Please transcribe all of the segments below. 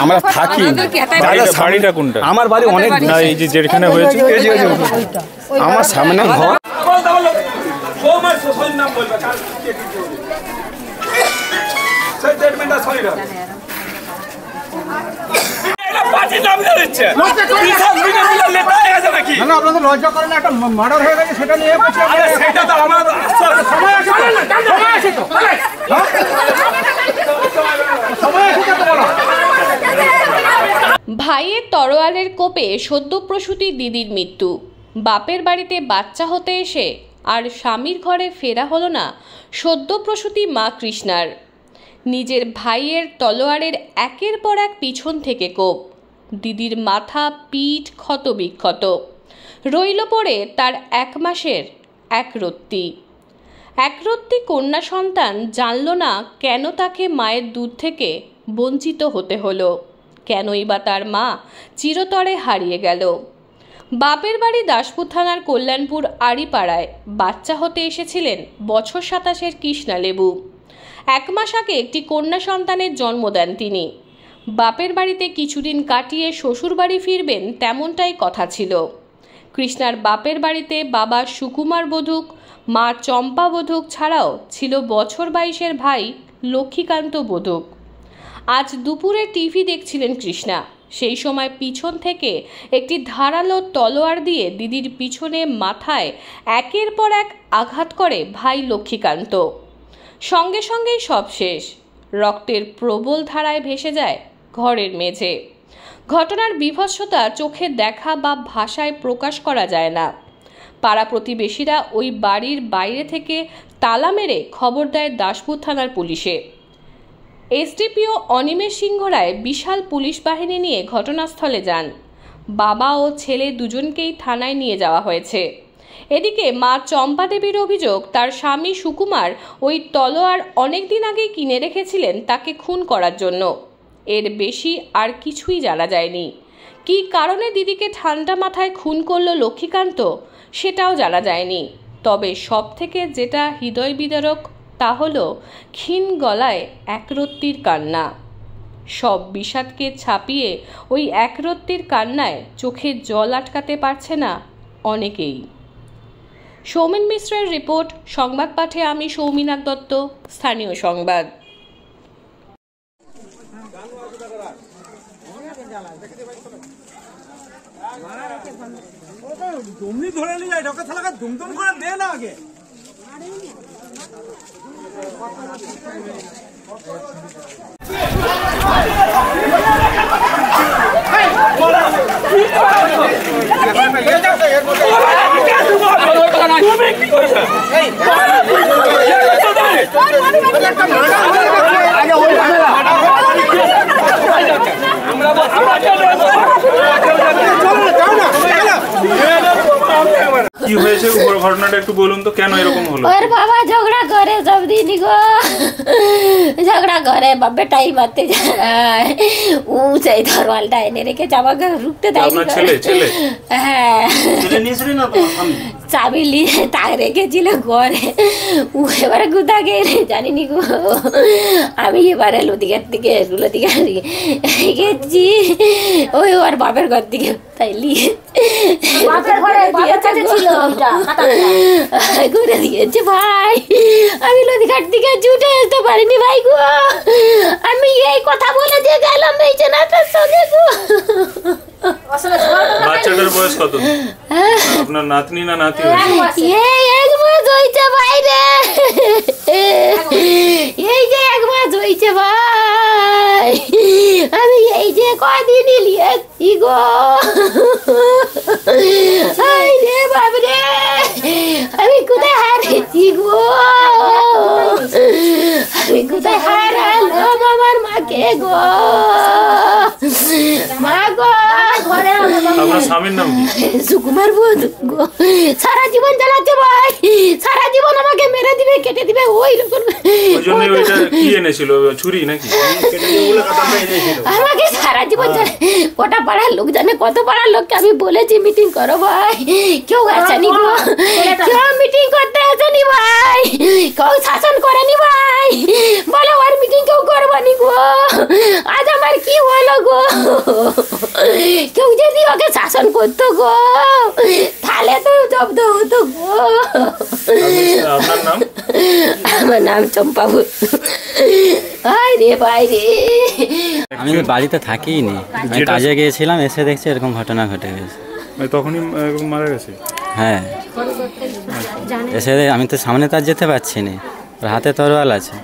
আমরা থাকি। বাড়িটা কোনটা? আমার বাড়ি অনেক এই যে যেখানে হয়েছে আমার সামনে ঘর। আপনাদের লজ্জা করেন, একটা মার্ডার হয়ে গেছে সেটা নিয়ে ভাইয়ের তরোয়ালের কোপে সদ্যপ্রসূতি দিদির মৃত্যু। বাপের বাড়িতে বাচ্চা হতে এসে আর স্বামীর ঘরে ফেরা হলো না সদ্যপ্রসূতি মা কৃষ্ণার। নিজের ভাইয়ের তলোয়ারের একের পর এক পিছন থেকে কোপ। দিদির মাথা পিঠ ক্ষত বিক্ষত, রইল পড়ে তার 1 মাসের একরত্তি কন্যা সন্তান। জানল না কেন তাকে মায়ের দুধ থেকে বঞ্চিত হতে হলো, কেনই বা তার মা চিরতরে হারিয়ে গেল। বাপের বাড়ি দাসপুর থানার কল্যাণপুর আড়িপাড়ায় বাচ্চা হতে এসেছিলেন বছর 27-এর কৃষ্ণা লেবু। 1 মাস আগে একটি কন্যা সন্তানের জন্ম দেন তিনি। বাপের বাড়িতে কিছুদিন কাটিয়ে শ্বশুর বাড়ি ফিরবেন তেমনটাই কথা ছিল। কৃষ্ণার বাপের বাড়িতে বাবা সুকুমার বধূক, মা চম্পা বধূক ছাড়াও ছিল বছর 22-এর ভাই লক্ষ্মীকান্ত বধূক। আজ দুপুরে টিভি দেখছিলেন কৃষ্ণা। সেই সময় পিছন থেকে একটি ধারালো তলোয়ার দিয়ে দিদির পিছনে মাথায় একের পর এক আঘাত করে ভাই লক্ষ্মীকান্ত। সঙ্গে সঙ্গেই সব শেষ। রক্তের প্রবল ধারায় ভেসে যায় ঘরের মেঝে। ঘটনার বীভৎসতা চোখে দেখা বা ভাষায় প্রকাশ করা যায় না। পাড়া প্রতিবেশীরা ওই বাড়ির বাইরে থেকে তালা মেরে খবর দেয় দাসপুর থানার পুলিশে। এসডিপিও অনিমেষ সিংহ রায় বিশাল পুলিশ বাহিনী নিয়ে ঘটনাস্থলে যান। বাবা ও ছেলে দুজনকেই থানায় নিয়ে যাওয়া হয়েছে। এদিকে মা চম্পা দেবীর অভিযোগ, তার স্বামী সুকুমার ওই তলোয়ার অনেকদিন আগেই কিনে রেখেছিলেন তাকে খুন করার জন্য। এর বেশি আর কিছুই জানা যায়নি। কী কারণে দিদিকে ঠান্ডা মাথায় খুন করল লক্ষ্মীকান্ত সেটাও জানা যায়নি। তবে সব থেকে যেটা হৃদয় বিদারক তা হলো ক্ষীণ গলায় একরত্তির কান্না। সব বিষাদকে ছাপিয়ে ওই একরত্তির কান্নায় চোখে জল আটকাতে পারছে না অনেকেই। সৌমেন মিশ্রের রিপোর্ট। সংবাদ পাঠে আমি সৌমিনাথ দত্ত, স্থানীয় সংবাদ। জমি ধরে নিয়ে যায় ঢোকা থালা দুমদুম করে দে না আগে। কি হয়েছে ঘটনাটা একটু বলুন তো, কেন এরকম হলো? ওর বাবা ঝগড়া করে সব দিন গো, ঝগড়া করে বেটাই মারতে যায়। ও সেই ধরওয়ালটা এনে রেখে আমাকে রুখতে দেয়। হ্যাঁ, চাবি নিয়ে তা রেখেছিল ঘরে। ও এবারে কোথা গেলে জানিনি গো। আমি এবারে লতিকার থেকে গেছি ওই ওর বাপের ঘর থেকে, তাই নিয়ে ঘুরে দিয়েছে ভাই। আমি লতিকার থেকে ছুটে আসতে পারিনি ভাই গো। আমি এই কথা বলে যে গেলাম এই জেনাটার সঙ্গে গো। বাচ্চাটার বয়স কত? আপনার নাতনি না নাতি? এই 1 মাস হয়েছে বাইরে, এই যে 1 মাস হয়েছে ভাই। আমি এই যে কদিনই লিয়েছি গো। রে বাবরে, আমি কোথায় হারিয়েছি গো, আমি কোথায় হারালাম আমার মাকে গো। মা গো, আপনার স্বামীর নাম কি? সুকুমার বধূ গো। সারা জীবন জ্বালাচ্ছে ভাই, সারা জীবন আমাকে মেরে দিবে, কেটে দিবে। ওই রকম কি এনেছিল, ছুরি নাকি? আমাকে সারা জীবন কটা পাড়ার লোক জানে, কত পাড়ার লোককে আমি বলেছি মিটিং করো ভাই, কেউ আসেনি গো। কেউ মিটিং করতে আসেনি ভাই, কেউ শাসন করেনি ভাই। বলে ওর মিটিং কেউ করবনি গো। আজ আমার গো, কেউ যদি ওকে শাসন করতো গো তাহলে তো জব্দ হতো গো। আপনার নাম? আমার নাম চম্পাবু। আয় রে ভাই রে, আমি বাড়িতে থাকিই নি, আমি কাজে গিয়েছিলাম, এসে দেখছি এরকম ঘটনা ঘটে গেছে। তখনই মারা গেছে? হ্যাঁ, এসে আমি তো সামনে তার যেতে পারছি না, ওর হাতে তরোয়াল আছে,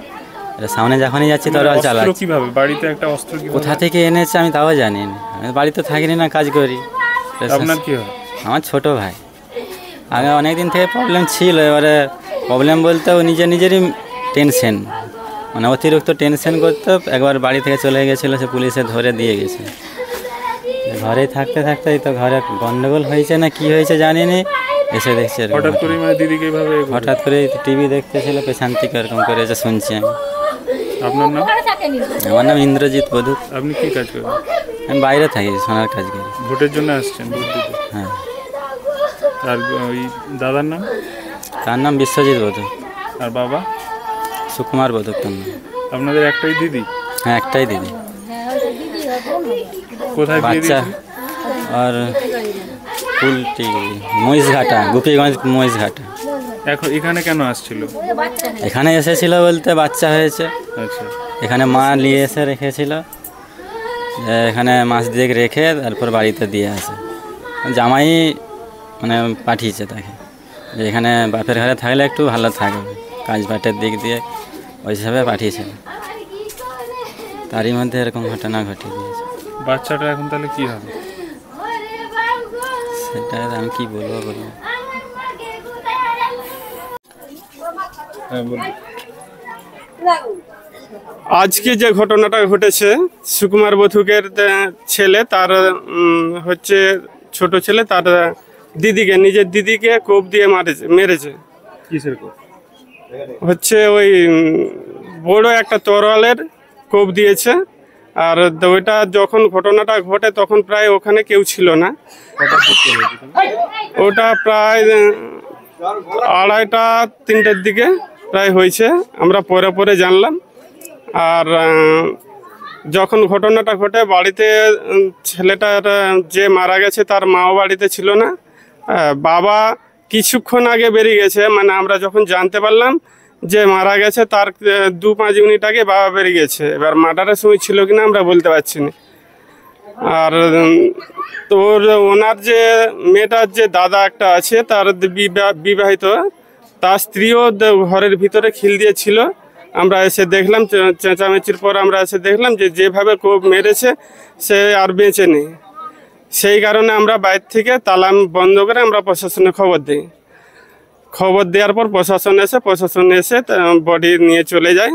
সামনে যখনই যাচ্ছি তরোয়াল চালাচ্ছি। কিভাবে বাড়িতে একটা অস্ত্র কোথা থেকে এনেছে আমি তাও জানি না, আমি বাড়িতে থাকিনি না, কাজ করি। আপনার কি হয়? আমার ছোট ভাই। আগে অনেকদিন থেকে প্রবলেম ছিল, এবারে প্রবলেম বলতে ও নিজেরই টেনশন, মানে অতিরিক্ত টেনশন করতো। একবার বাড়ি থেকে চলে গেছিলো, সে পুলিশে ধরে দিয়ে গেছে। ঘরে থাকতে থাকতে তো ঘরে গন্ডগোল হয়েছে না কি হয়েছে জানি না, এসে দেখছি হঠাৎ করে দিদিকে এইভাবে, হঠাৎ করে টিভি দেখতেছিল, পেছন থেকে এরকম করেছে শুনছি আমি। আপনার নাম? আমার নাম ইন্দ্রজিৎ বধূক। আপনি কি কাজ করেন? আমি বাইরে থাকি, সোনার কাজ করি। ভোটের জন্য আসছেন? ভোট দিতে? হ্যাঁ। আর ওই দাদার নাম? তার নাম বিশ্বজিৎ বধূক। আর বাবা? সুকুমার বধূক তার নাম। আপনাদের একটাই দিদি? হ্যাঁ, একটাই দিদি। কোথায় বাচ্চা? আর ফুলটি মহিষঘাটা, গোপীগঞ্জ মহিষঘাটা। এখন এখানে কেন আসছিল? এখানে এসেছিল বলতে বাচ্চা হয়েছে। আচ্ছা। এখানে মা নিয়ে এসে রেখেছিল, এখানে মাস দিয়ে রেখে তারপর বাড়িতে দিয়ে আসে। জামাই মানে পাঠিয়েছে তাকে, যে এখানে বাপের ঘরে থাকলে একটু ভালো থাকবে, কাজ বাটের দিক দিয়ে ওই হিসাবে পাঠিয়েছে। তারই মধ্যে এরকম ঘটনা ঘটিয়ে দিয়েছে। বাচ্চাটা এখন তাহলে কি হবে? সেটা আমি কি বলবো বলবো। আজকে যে ঘটনাটা ঘটেছে, সুকুমার বধূকের ছেলে, তার হচ্ছে ছোট ছেলে, তার দিদিকে, নিজের দিদিকে কোপ দিয়ে মেরেছে। কিসের কোপ? হচ্ছে ওই বড় একটা তরোয়ালের কোপ দিয়েছে। আর ওইটা যখন ঘটনাটা ঘটে তখন প্রায় ওখানে কেউ ছিল না। ওটা প্রায় 2:30-3টার দিকে প্রায় হয়েছে, আমরা পরে পরে জানলাম। আর যখন ঘটনাটা ঘটে বাড়িতে ছেলেটার যে মারা গেছে তার মাও বাড়িতে ছিল না, বাবা কিছুক্ষণ আগে বেরিয়ে গেছে। মানে আমরা যখন জানতে পারলাম যে মারা গেছে তার 2-5 মিনিট আগে বাবা বেরিয়ে গেছে। এবার মার্ডারের সময় ছিল কিনা আমরা বলতে পারছি না। আর তোর ওনার যে মেয়েটার যে দাদা একটা আছে, তার বিবাহিত, তার স্ত্রীও ঘরের ভিতরে খিল দিয়েছিল। আমরা এসে দেখলাম, চেঁচামেচির পর আমরা এসে দেখলাম যে যেভাবে কোপ মেরেছে সে আর বেঁচে নেই। সেই কারণে আমরা বাইরে থেকে তালা বন্ধ করে আমরা প্রশাসনে খবর দিই। খবর দেওয়ার পর প্রশাসন এসে বডি নিয়ে চলে যায়।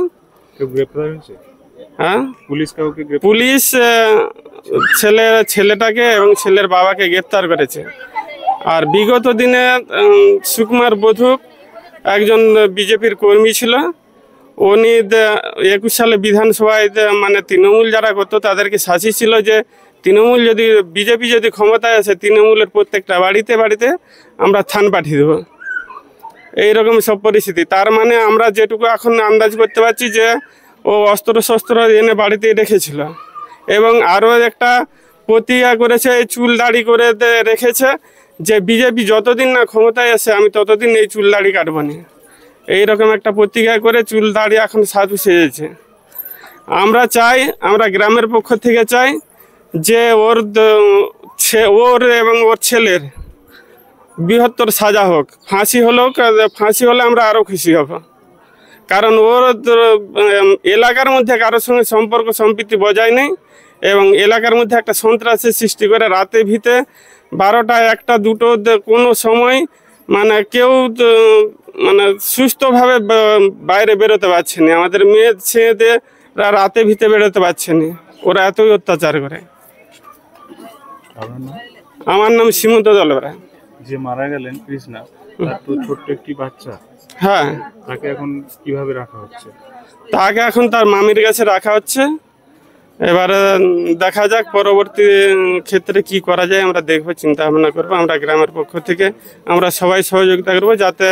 হ্যাঁ, পুলিশ ছেলেটাকে এবং ছেলের বাবাকে গ্রেপ্তার করেছে। আর বিগত দিনে সুকুমার বধূক একজন বিজেপির কর্মী ছিল। উনি 21 সালে বিধানসভায় মানে তৃণমূল যারা করতো তাদেরকে শাসিয়েছিল যে তৃণমূল যদি, বিজেপি যদি ক্ষমতায় আসে, তৃণমূলের প্রত্যেকটা বাড়িতে বাড়িতে আমরা থান পাঠিয়ে দেবো। এইরকম সব পরিস্থিতি। তার মানে আমরা যেটুকু এখন আন্দাজ করতে পারছি যে ও অস্ত্র এনে বাড়িতেই রেখেছিল। এবং আরও একটা প্রতিজ্ঞা করেছে, চুল দাড়ি করে রেখেছে যে বিজেপি যতদিন না ক্ষমতায় আসে আমি ততদিন এই চুল দাড়ি কাটবো না। এইরকম একটা প্রতিজ্ঞা করে চুল দাড়ি এখন সাধু সেজেছে। আমরা গ্রামের পক্ষ থেকে চাই যে ওর এবং ওর ছেলের বৃহত্তর সাজা হোক। ফাঁসি হলে আমরা আরও খুশি হব। কারণ ওর এলাকার মধ্যে কারোর সঙ্গে সম্পর্ক সম্প্রীতি বজায় নেই এবং এলাকার মধ্যে একটা সন্ত্রাসের সৃষ্টি করে। রাতে ভিতে 12টা, 1টা, 2টো কোনো সময় মানে কেউ মানে সুস্থভাবে বাইরে বেরোতে পারছে না। আমাদের মেয়ে ছেলেদের রাতে ভিতে বেরোতে পারছে না, ওরা এতই অত্যাচার করে। আমার নাম সীমন্ত দলবরা। যে মারা গেলেন কৃষ্ণা, তার তো ছোট্ট একটি বাচ্চা। হ্যাঁ, তাকে এখন কিভাবে রাখা হচ্ছে? তাকে এখন তার মামির কাছে রাখা হচ্ছে। এবারে দেখা যাক পরবর্তী ক্ষেত্রে কি করা যায়, আমরা দেখবো, চিন্তা ভাবনা করবো। আমরা গ্রামের পক্ষ থেকে আমরা সবাই সহযোগিতা করবো যাতে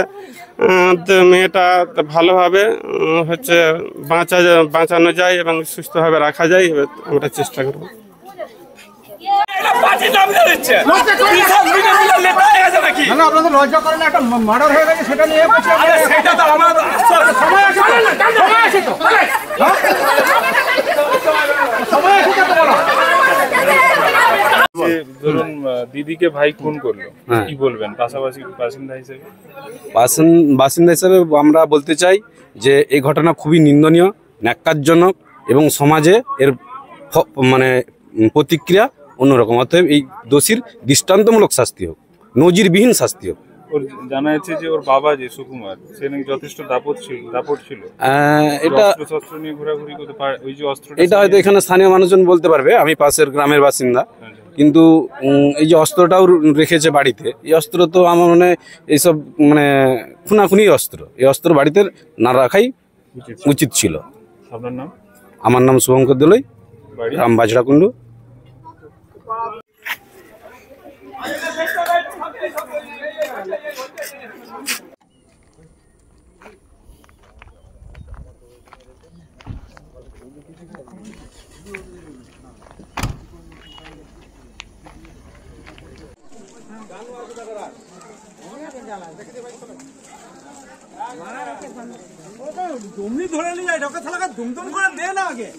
মেয়েটা ভালোভাবে হচ্ছে বাঁচানো যায় এবং সুস্থভাবে রাখা যায়, আমরা চেষ্টা করবো। আপনাদের লজ্জা করে না, একটা মার্ডার হয়ে গেছে সেটা নিয়ে সেটা তো আমার সময় আছে, সময় আছে তো, সময় আছে তো বলো। ধরুন দিদিকে ভাই খুন করলো, কি বলবেন পাশাপাশি বাসিন্দা হিসেবে আমরা বলতে চাই যে এই ঘটনা খুবই নিন্দনীয়, ন্যাক্কারজনক এবং সমাজে এর মানে প্রতিক্রিয়া অন্যরকম। অতএব এই দোষীর দৃষ্টান্তমূলক শাস্তি হোক, নজিরবিহীন শাস্তি হোক। জানা যাচ্ছে যে ওর বাবা যে সুকুমার, সে নাকি যথেষ্ট দাপট ছিল। এটা এটা হয়তো এখানে স্থানীয় মানুষজন বলতে পারবে, আমি পাশের গ্রামের বাসিন্দা। কিন্তু এই যে অস্ত্রটাও রেখেছে বাড়িতে, এই অস্ত্র তো আমার মনে হয় এইসব মানে খুনাখুনি অস্ত্র, এই অস্ত্র বাড়িতে না রাখাই উচিত ছিল। আপনার নাম? আমার নাম শুভঙ্কর দোলই, গ্রাম বাজড়াকুণ্ডু। দুমনি ধরে নিয়ে যায়, ঢোকা থালাকে দুমদুম করে দে না আগে।